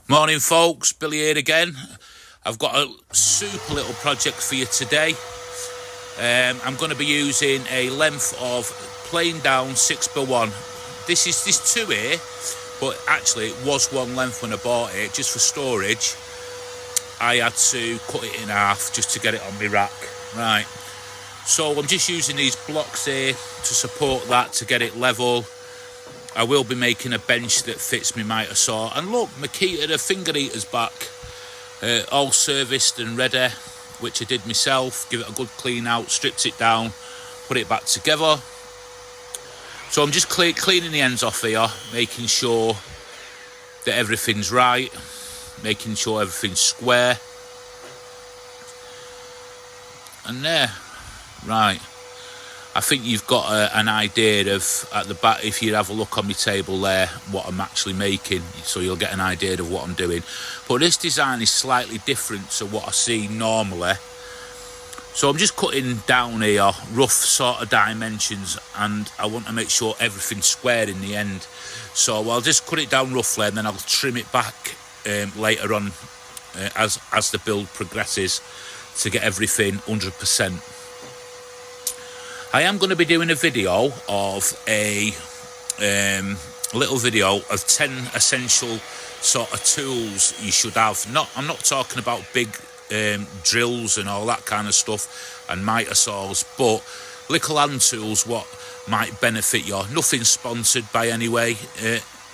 Morning folks, Billy here again. I've got a super little project for you today. I'm going to be using a length of plain down 6x1. This two here, but actually it was one length when I bought it, just for storage. I had to cut it in half just to get it on my rack. Right, so I'm just using these blocks here to support that, to get it level. I will be making a bench that fits my mitre saw. And look, my Makita, the finger eater's back. All serviced and ready, which I did myself. Give it a good clean out, stripped it down, put it back together. So I'm just cleaning the ends off here, making sure that everything's right, making sure everything's square. And there, right. I think you've got an idea of, at the back, if you have a look on my table there, what I'm actually making, so you'll get an idea of what I'm doing. But this design is slightly different to what I see normally. So I'm just cutting down here, rough sort of dimensions, and I want to make sure everything's square in the end. So I'll just cut it down roughly, and then I'll trim it back later on as the build progresses to get everything 100%. I am going to be doing a video of a little video of 10 essential sort of tools you should have. I'm not talking about big drills and all that kind of stuff and mitre saws, but little hand tools what might benefit you. Nothing sponsored by any way.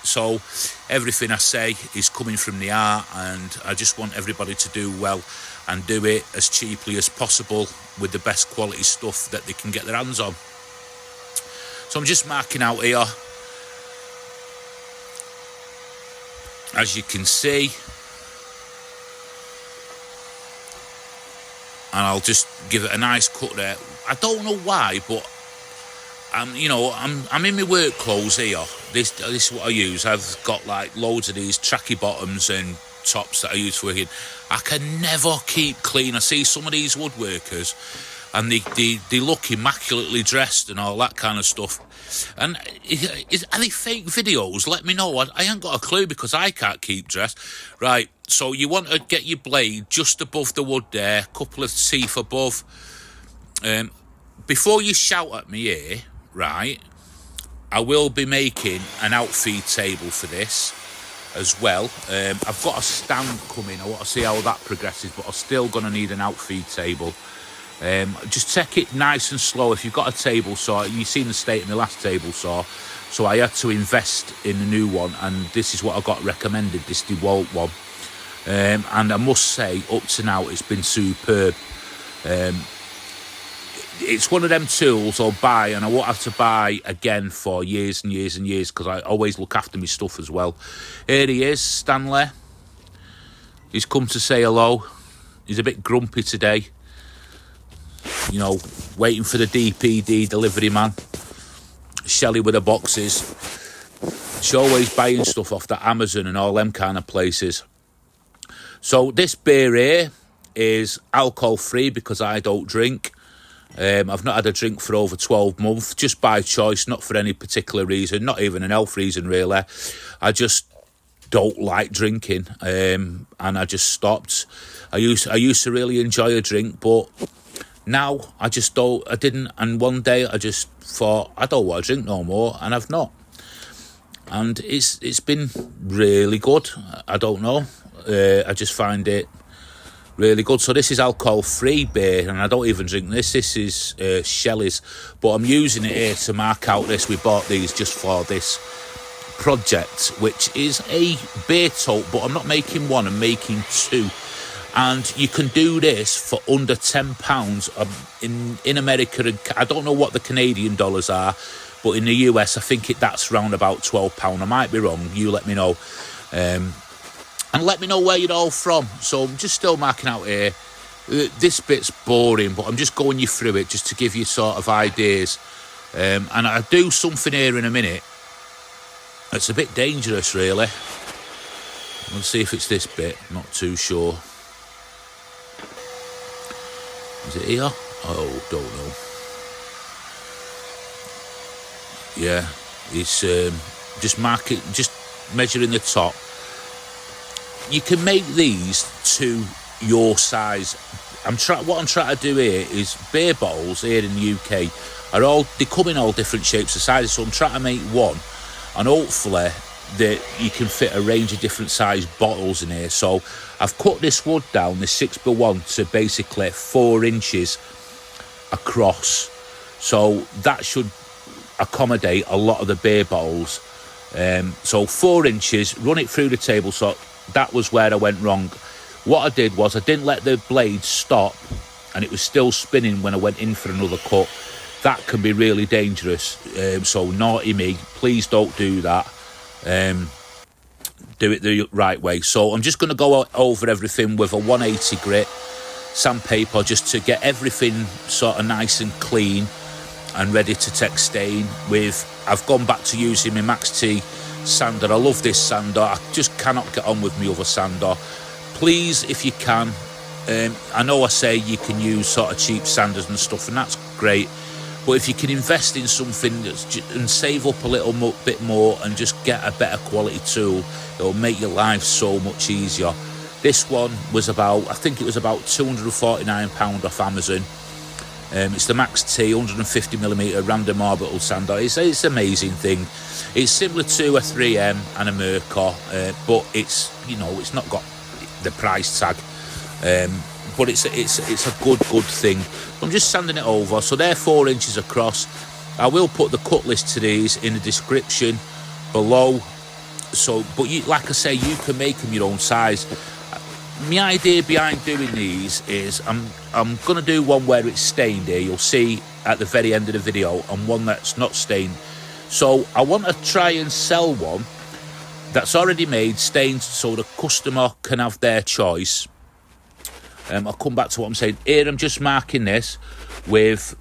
So everything I say is coming from the heart, and I just want everybody to do well and do it as cheaply as possible with the best quality stuff that they can get their hands on. So I'm just marking out here, as you can see, and I'll just give it a nice cut there. I don't know why, but I'm in my work clothes here. This is what I use. I've got like loads of these tracky bottoms and tops that I use for working. I can never keep clean. I see some of these woodworkers and they look immaculately dressed and all that kind of stuff. And are they fake videos? Let me know. I ain't got a clue because I can't keep dressed. Right, so you want to get your blade just above the wood there, a couple of teeth above. Before you shout at me here, right, I will be making an outfeed table for this as well. I've got a stand coming. I want to see how that progresses, but I'm still going to need an outfeed table. Just take it nice and slow. If you've got a table saw, you've seen the state of my last table saw, so I had to invest in a new one, and this is what I got recommended, this DeWalt one. And I must say, up to now, it's been superb. It's one of them tools I'll buy, and I won't have to buy again for years and years and years, because I always look after my stuff as well. Here he is, Stanley. He's come to say hello. He's a bit grumpy today. You know, waiting for the DPD delivery man. Shelley with the boxes. She's always buying stuff off the Amazon and all them kind of places. So this beer here is alcohol free because I don't drink. I've not had a drink for over 12 months, just by choice, not for any particular reason, not even an health reason really. I just don't like drinking, and I just stopped. I used to really enjoy a drink, but now I didn't, and one day I just thought, I don't want to drink no more, and I've not. And it's been really good. I don't know, I just find it really good. So this is alcohol-free beer, and I don't even drink this. This is Shelley's, but I'm using it here to mark out this. We bought these just for this project, which is a beer tote, but I'm not making one, I'm making two. And you can do this for under £10 in America. And I don't know what the Canadian dollars are, but in the US, I think that's round about £12. I might be wrong. You let me know. And let me know where you're all from. So I'm just still marking out here. This bit's boring, but I'm just going you through it just to give you sort of ideas. And I'll do something here in a minute. It's a bit dangerous, really. Let's see if it's this bit. Not too sure. Is it here? Oh, don't know. Yeah, it's just measuring the top. you can make these to your size. What I'm trying to do here is beer bottles here in the UK they come in all different shapes and sizes, so I'm trying to make one, and hopefully that you can fit a range of different size bottles in here. So I've cut this wood down, this 6x1, to basically 4 inches across, so that should accommodate a lot of the beer bottles. So 4 inches, run it through the table. So that was where I went wrong. What I did was I didn't let the blade stop, and it was still spinning when I went in for another cut. That can be really dangerous, so naughty me, please don't do that. Do it the right way. So I'm just going to go over everything with a 180 grit sandpaper, just to get everything sort of nice and clean and ready to take stain with. I've gone back to using my Max T sander. I love this sander. I just cannot get on with my other sander. Please, if you can, I know I say you can use sort of cheap sanders and stuff, and that's great, but if you can invest in something and save up a little bit more and just get a better quality tool, it'll make your life so much easier. This one was I think it was about £249 off Amazon. It's the Max T 150mm random orbital sander. It's an amazing thing. It's similar to a 3M and a Merkur, but it's not got the price tag. But it's a good thing. I'm just sanding it over. So they're 4 inches across. I will put the cut list to these in the description below. So, but like I say, you can make them your own size. My idea behind doing these is I'm going to do one where it's stained here. You'll see at the very end of the video, and one that's not stained. So I want to try and sell one that's already made, stained, so the customer can have their choice. I'll come back to what I'm saying. Here I'm just marking this with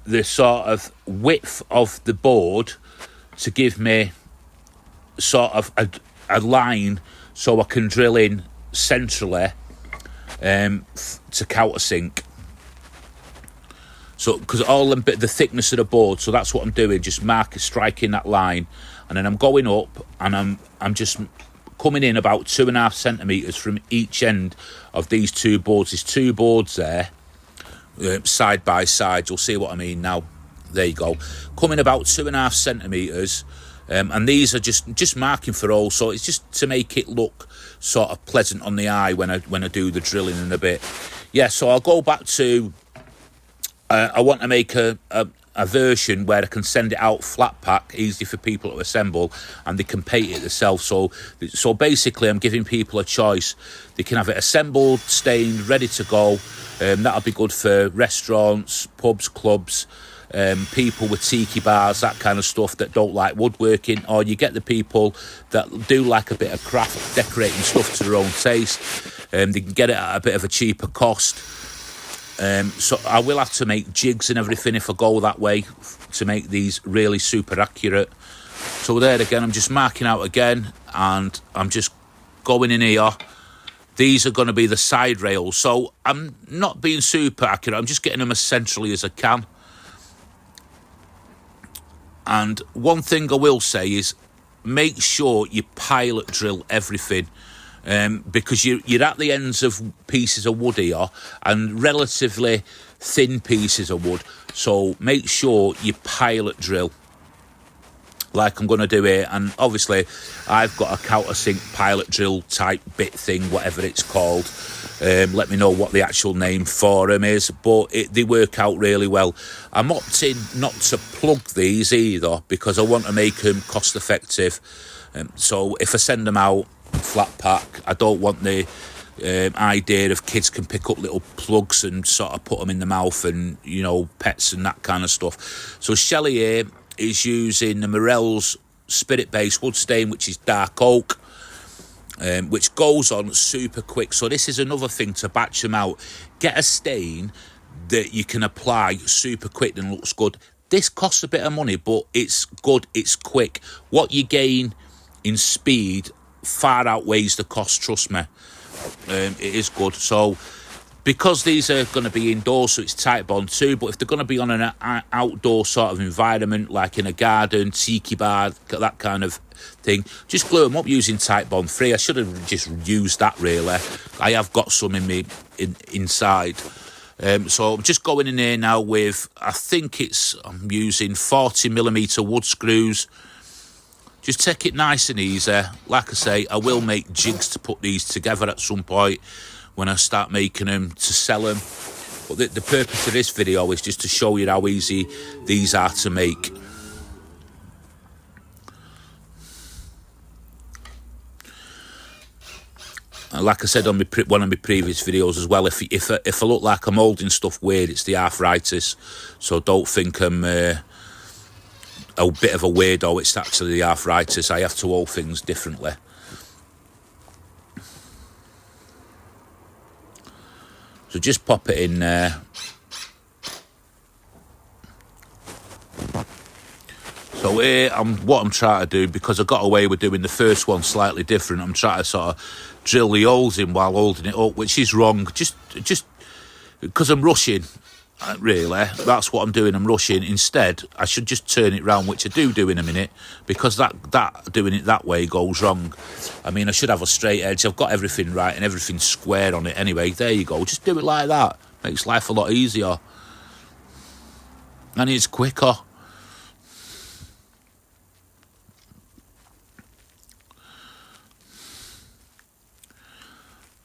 the sort of width of the board to give me sort of a line so I can drill in centrally to countersink. So, because the thickness of the board, so that's what I'm doing, just striking that line, and then I'm going up, and I'm just coming in about 2.5 centimetres from each end of these two boards. There's 2 boards there, side by side. You'll see what I mean now. There you go. Coming about 2.5 centimetres, and these are just marking for all. So it's just to make it look sort of pleasant on the eye when I do the drilling in a bit. Yeah. So I'll go back to. I want to make a version where I can send it out flat pack, easy for people to assemble, and they can paint it themselves. So basically, I'm giving people a choice. They can have it assembled, stained, ready to go. That'll be good for restaurants, pubs, clubs, people with tiki bars, that kind of stuff, that don't like woodworking, or you get the people that do like a bit of craft, decorating stuff to their own taste. They can get it at a bit of a cheaper cost. So I will have to make jigs and everything if I go that way to make these really super accurate. So there again, I'm just marking out again, and I'm just going in here. These are going to be the side rails. So I'm not being super accurate. I'm just getting them as centrally as I can. And one thing I will say is make sure you pilot drill everything. Because you're at the ends of pieces of wood here, and relatively thin pieces of wood, so make sure you pilot drill like I'm going to do here. And obviously I've got a countersink pilot drill type bit thing, whatever it's called. Let me know what the actual name for them is, but they work out really well. I'm opting not to plug these either, because I want to make them cost effective. So if I send them out flat pack, I don't want the idea of kids can pick up little plugs and sort of put them in the mouth, and pets and that kind of stuff. So Shelley here is using the Morell's Spirit Base wood stain, which is dark oak, which goes on super quick. So this is another thing to batch them out. Get a stain that you can apply super quick and looks good. This costs a bit of money, but it's good, it's quick. What you gain in speed far outweighs the cost, trust me. It is good. So because these are going to be indoors, so it's tight bond too, but if they're going to be on an outdoor sort of environment, like in a garden, tiki bar, that kind of thing, just glue them up using tight bond 3. I should have just used that, really. I have got some in me inside. So I'm just going in here now with, I think I'm using 40mm wood screws. Just take it nice and easy. Like I say, I will make jigs to put these together at some point when I start making them to sell them. But the purpose of this video is just to show you how easy these are to make. And like I said on one of my previous videos as well, if I look like I'm holding stuff weird, it's the arthritis. So don't think I'm a bit of a weirdo. It's actually the arthritis. I have to hold things differently. So just pop it in there. So here, what I'm trying to do, because I got away with doing the first one slightly different, I'm trying to sort of drill the holes in while holding it up, which is wrong. Just because I'm rushing, really. That's what I'm doing. I'm rushing. Instead, I should just turn it round, which I do in a minute, because that doing it that way goes wrong. I mean, I should have a straight edge. I've got everything right and everything square on it anyway. There you go. Just do it like that. Makes life a lot easier. And it's quicker.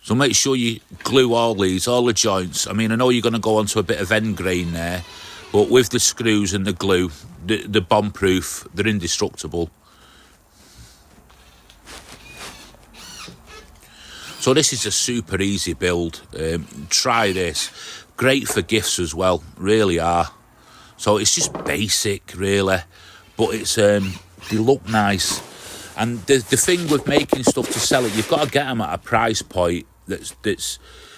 So make sure you glue all the joints. I mean, I know you're going to go onto a bit of end grain there, but with the screws and the glue, they're bomb-proof, they're indestructible. So this is a super easy build. Try this. Great for gifts as well, really are. So it's just basic, really, but it's they look nice. And the thing with making stuff to sell it, you've got to get them at a price point that's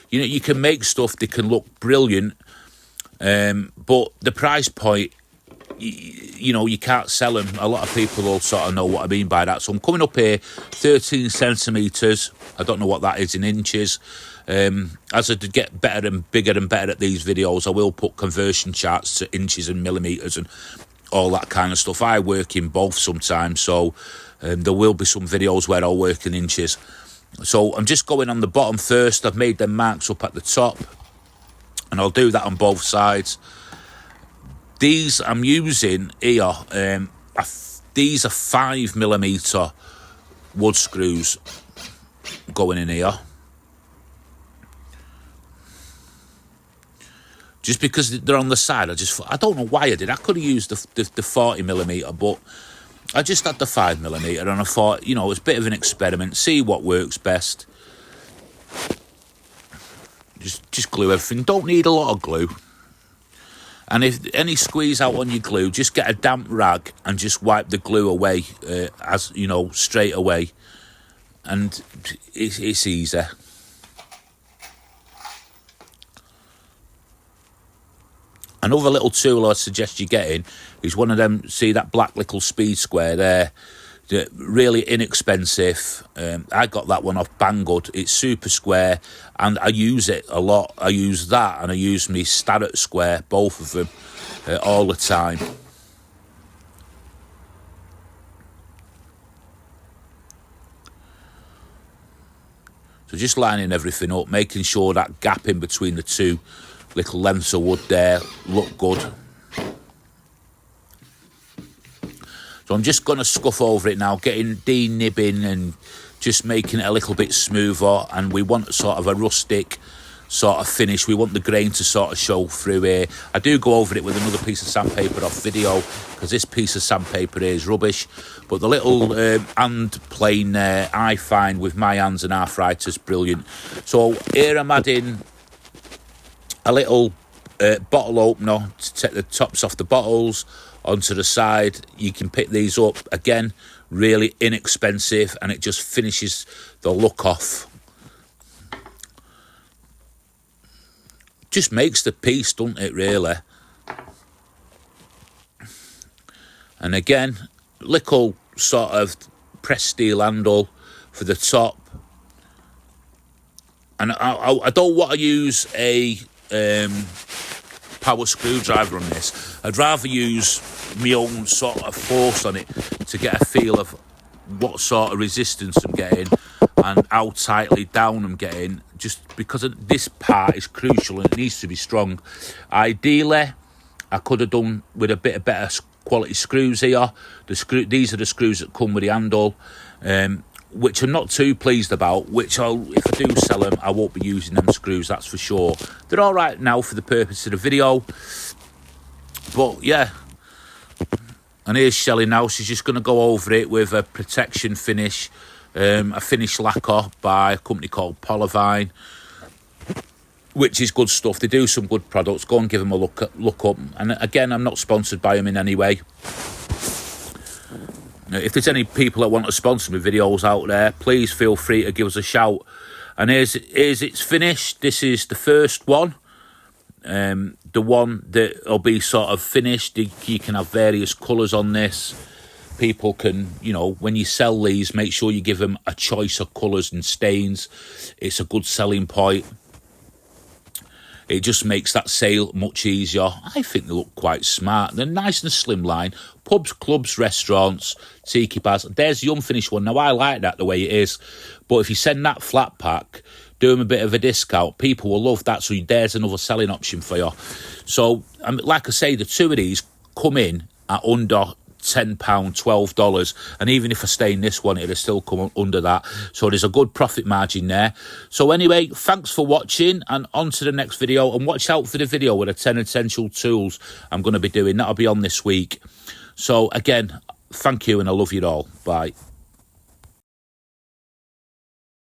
you know, you can make stuff that can look brilliant, but the price point, you know, you can't sell them. A lot of people will sort of know what I mean by that. So I'm coming up here 13 centimetres. I don't know what that is in inches. As I get better and bigger and better at these videos, I will put conversion charts to inches and millimetres and all that kind of stuff. I work in both sometimes, so there will be some videos where I'll work in inches. So I'm just going on the bottom first. I've made them marks up at the top, and I'll do that on both sides. These I'm using here, these are 5mm wood screws going in here. Just because they're on the side, I don't know why I did. I could have used the 40mm, but I just had the 5mm, and I thought, you know, it's a bit of an experiment, see what works best. Just glue everything. Don't need a lot of glue. And if any squeeze out on your glue, just get a damp rag and just wipe the glue away, as you know, straight away. And it's easy. Another little tool I suggest you getting is one of them, see that black little speed square there? Really inexpensive. I got that one off Banggood. It's super square, and I use it a lot. I use that, and I use me Starrett square, both of them, all the time. So just lining everything up, making sure that gap in between the two little lengths of wood there look good. So I'm just going to scuff over it now, de-nibbing and just making it a little bit smoother. And we want sort of a rustic sort of finish. We want the grain to sort of show through here. I do go over it with another piece of sandpaper off video, because this piece of sandpaper here is rubbish. But the little hand plane there, I find with my hands and arthritis, brilliant. So here I'm adding a little bottle opener to take the tops off the bottles onto the side. You can pick these up, again, really inexpensive, and it just finishes the look off. Just makes the piece, doesn't it, really? And again, little sort of pressed steel handle for the top. And I don't want to use a power screwdriver on this. I'd rather use my own sort of force on it to get a feel of what sort of resistance I'm getting and how tightly down I'm getting, just because this part is crucial and it needs to be strong. Ideally, I could have done with a bit of better quality screws here. These are the screws that come with the handle, which I'm not too pleased about, which if I do sell them, I won't be using them screws, that's for sure. They're all right now for the purpose of the video, but yeah. And here's Shelley now. She's just going to go over it with a protection finish, a finish lacquer by a company called Polyvine, which is good stuff. They do some good products. Go and give them a look up. And again, I'm not sponsored by them in any way. If there's any people that want to sponsor me videos out there, please feel free to give us a shout. And here's it's finished. This is the first one. The one that will be sort of finished. You can have various colours on this. People can, you know, when you sell these, make sure you give them a choice of colours and stains. It's a good selling point. It just makes that sale much easier. I think they look quite smart. They're nice and slimline. Pubs, clubs, restaurants, tiki bars. There's the unfinished one. Now, I like that the way it is. But if you send that flat pack, do them a bit of a discount, people will love that. So there's another selling option for you. So, like I say, the two of these come in at under £10, $12, and even if I stay in this one, it'll still come under that. So there's a good profit margin there. So anyway, thanks for watching, and on to the next video. And watch out for the video with the 10 essential tools I'm going to be doing. That'll be on this week. So again, thank you, and I love you all. Bye.